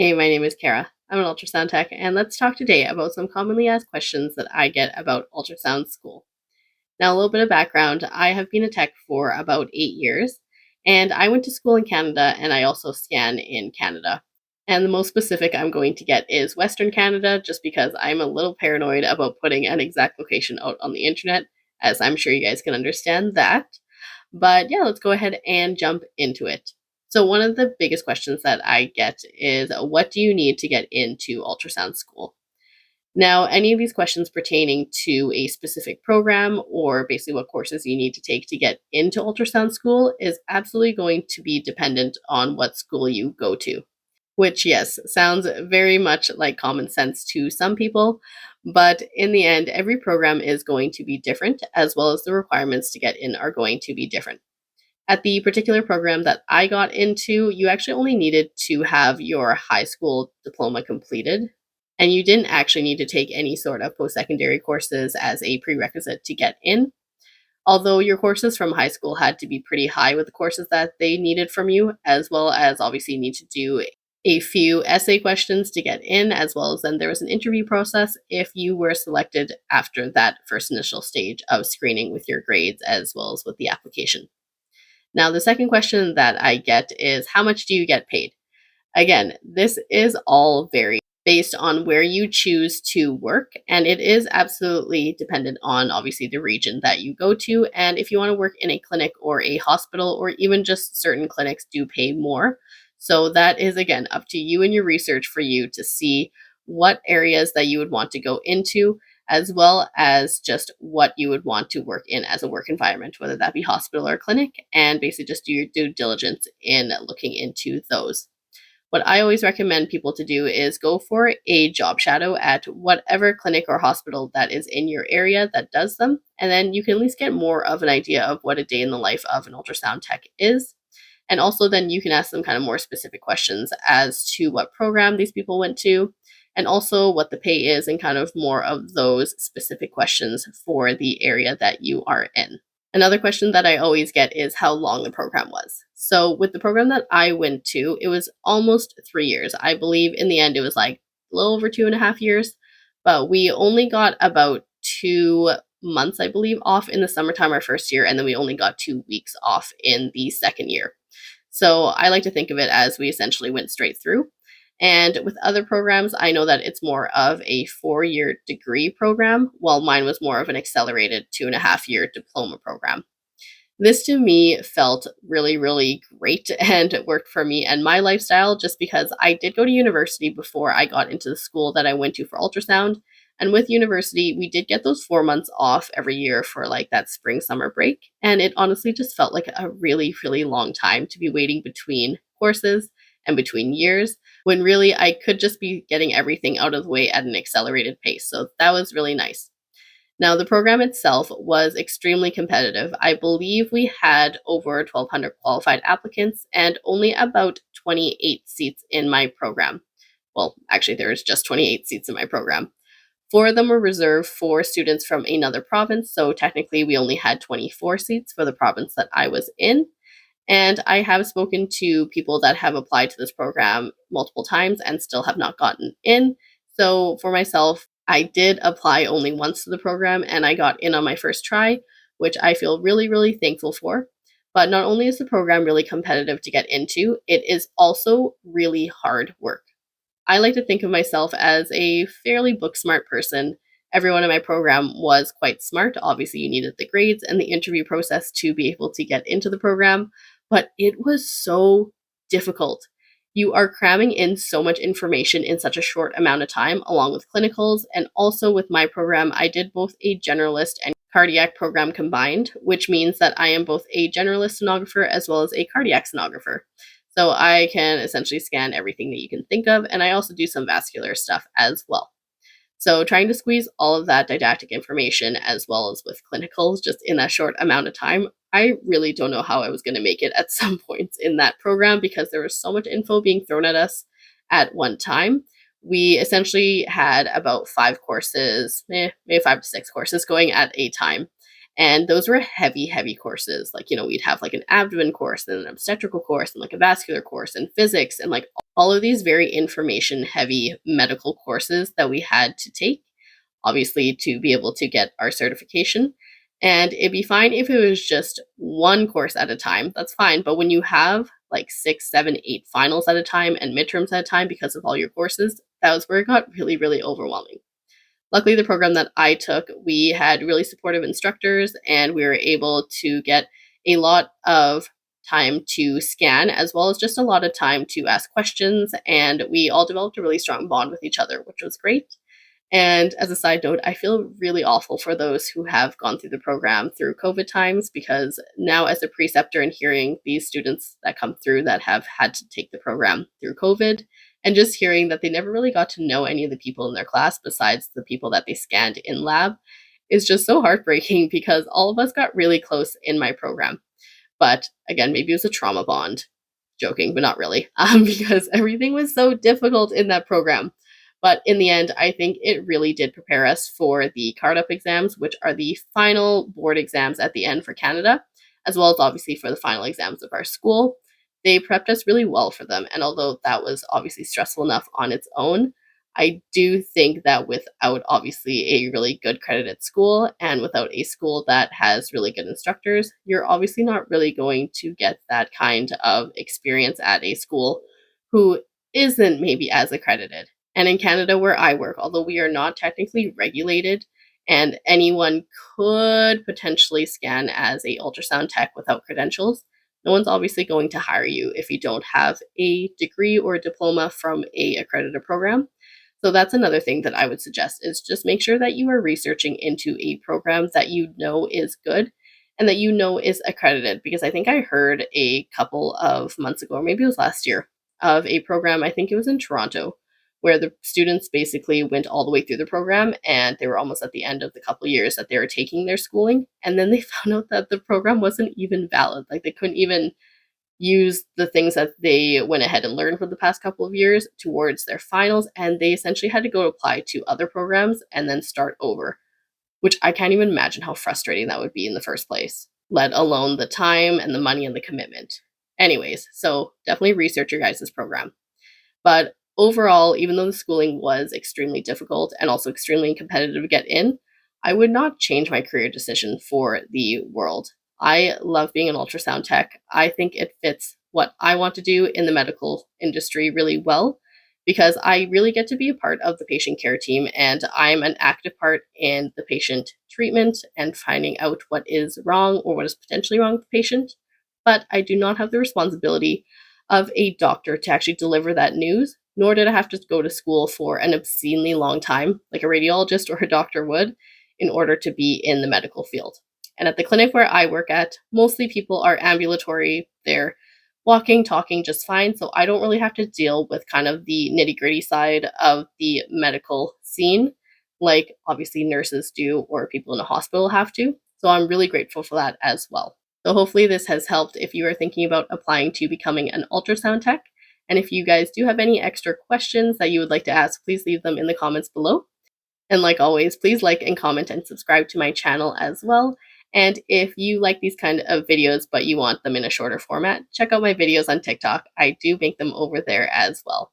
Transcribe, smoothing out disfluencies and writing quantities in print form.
Hey, my name is Kara. I'm an ultrasound tech, and let's talk today about some commonly asked questions that I get about ultrasound school. Now, a little bit of background, I have been a tech for about 8 years, and I went to school in Canada and I also scan in Canada. And the most specific I'm going to get is Western Canada, just because I'm a little paranoid about putting an exact location out on the internet, as I'm sure you guys can understand that. But yeah, let's go ahead and jump into it. So, one of the biggest questions that I get is what do you need to get into ultrasound school? Now, any of these questions pertaining to a specific program or basically what courses you need to take to get into ultrasound school is absolutely going to be dependent on what school you go to. Which, yes, sounds very much like common sense to some people, but in the end, every program is going to be different, as well as the requirements to get in are going to be different. At the particular program that I got into, you actually only needed to have your high school diploma completed, and you didn't actually need to take any sort of post secondary courses as a prerequisite to get in. Although your courses from high school had to be pretty high with the courses that they needed from you, as well as obviously you need to do a few essay questions to get in, as well as then there was an interview process if you were selected after that first initial stage of screening with your grades as well as with the application. Now, the second question that I get is how much do you get paid? Again, this is all very based on where you choose to work, and it is absolutely dependent on obviously the region that you go to. And if you want to work in a clinic or a hospital, or even just certain clinics do pay more. So that is again up to you and your research for you to see what areas that you would want to go into, as well as just what you would want to work in as a work environment, whether that be hospital or clinic, and basically just do your due diligence in looking into those. What I always recommend people to do is go for a job shadow at whatever clinic or hospital that is in your area that does them. And then you can at least get more of an idea of what a day in the life of an ultrasound tech is. And also, then you can ask them kind of more specific questions as to what program these people went to, and also what the pay is, and kind of more of those specific questions for the area that you are in. Another question that I always get is how long the program was. So, with the program that I went to, it was almost 3 years. I believe in the end it was like a little over 2.5 years, but we only got about 2 months, I believe, off in the summertime our first year, and then we only got 2 weeks off in the second year. So, I like to think of it as we essentially went straight through. And with other programs, I know that it's more of a 4 year degree program, while mine was more of an accelerated 2.5 year diploma program. This to me felt really, really great and it worked for me and my lifestyle just because I did go to university before I got into the school that I went to for ultrasound. And with university, we did get those 4 months off every year for like that spring summer break. And it honestly just felt like a really, really long time to be waiting between courses and between years when really I could just be getting everything out of the way at an accelerated pace. So that was really nice. Now, the program itself was extremely competitive. I believe we had over 1,200 qualified applicants and only about 28 seats in my program. Well, actually, there was just 28 seats in my program. Four of them were reserved for students from another province, so technically we only had 24 seats for the province that I was in. And I have spoken to people that have applied to this program multiple times and still have not gotten in. So for myself, I did apply only once to the program and I got in on my first try, which I feel really, really thankful for. But not only is the program really competitive to get into, it is also really hard work. I like to think of myself as a fairly book smart person. Everyone in my program was quite smart. Obviously, you needed the grades and the interview process to be able to get into the program, but it was so difficult. You are cramming in so much information in such a short amount of time, along with clinicals. And also with my program, I did both a generalist and cardiac program combined, which means that I am both a generalist sonographer as well as a cardiac sonographer. So I can essentially scan everything that you can think of, and I also do some vascular stuff as well. So trying to squeeze all of that didactic information as well as with clinicals just in a short amount of time, I really don't know how I was going to make it at some points in that program because there was so much info being thrown at us at one time. We essentially had about 5 courses, maybe 5 to 6 courses going at a time. And those were heavy, heavy courses. Like, we'd have like an abdomen course and an obstetrical course and like a vascular course and physics and like all of these very information heavy medical courses that we had to take, obviously, to be able to get our certification. And it'd be fine if it was just one course at a time. That's fine. But when you have like six, seven, eight finals at a time and midterms at a time because of all your courses, that was where it got really, really overwhelming. Luckily, the program that I took, we had really supportive instructors and we were able to get a lot of time to scan as well as just a lot of time to ask questions. And we all developed a really strong bond with each other, which was great. And as a side note, I feel really awful for those who have gone through the program through COVID times because now, as a preceptor and hearing these students that come through that have had to take the program through COVID, and just hearing that they never really got to know any of the people in their class besides the people that they scanned in lab is just so heartbreaking because all of us got really close in my program. But again, maybe it was a trauma bond. Joking, but not really, because everything was so difficult in that program. But in the end, I think it really did prepare us for the card up exams, which are the final board exams at the end for Canada, as well as obviously for the final exams of our school. They prepped us really well for them. And although that was obviously stressful enough on its own, I do think that without obviously a really good credited school and without a school that has really good instructors, you're obviously not really going to get that kind of experience at a school who isn't maybe as accredited. And in Canada, where I work, although we are not technically regulated and anyone could potentially scan as a ultrasound tech without credentials, no one's obviously going to hire you if you don't have a degree or a diploma from a accredited program. So that's another thing that I would suggest is just make sure that you are researching into a program that you know is good and that you know is accredited. Because I think I heard a couple of months ago, or maybe it was last year, of a program, I think it was in Toronto, where the students basically went all the way through the program and they were almost at the end of the couple years that they were taking their schooling. And then they found out that the program wasn't even valid. Like they couldn't even use the things that they went ahead and learned for the past couple of years towards their finals, and they essentially had to go apply to other programs and then start over, which I can't even imagine how frustrating that would be in the first place, let alone the time and the money and the commitment. Anyways, so definitely research your guys' program. But overall, even though the schooling was extremely difficult and also extremely competitive to get in, I would not change my career decision for the world. I love being an ultrasound tech. I think it fits what I want to do in the medical industry really well because I really get to be a part of the patient care team and I'm an active part in the patient treatment and finding out what is wrong or what is potentially wrong with the patient. But I do not have the responsibility of a doctor to actually deliver that news, nor did I have to go to school for an obscenely long time, like a radiologist or a doctor would, in order to be in the medical field. And at the clinic where I work at, mostly people are ambulatory. They're walking, talking just fine. So I don't really have to deal with kind of the nitty gritty side of the medical scene, like obviously nurses do or people in a hospital have to. So I'm really grateful for that as well. So hopefully this has helped if you are thinking about applying to becoming an ultrasound tech. And if you guys do have any extra questions that you would like to ask, please leave them in the comments below. And like always, please like and comment and subscribe to my channel as well. And if you like these kind of videos, but you want them in a shorter format, check out my videos on TikTok. I do make them over there as well.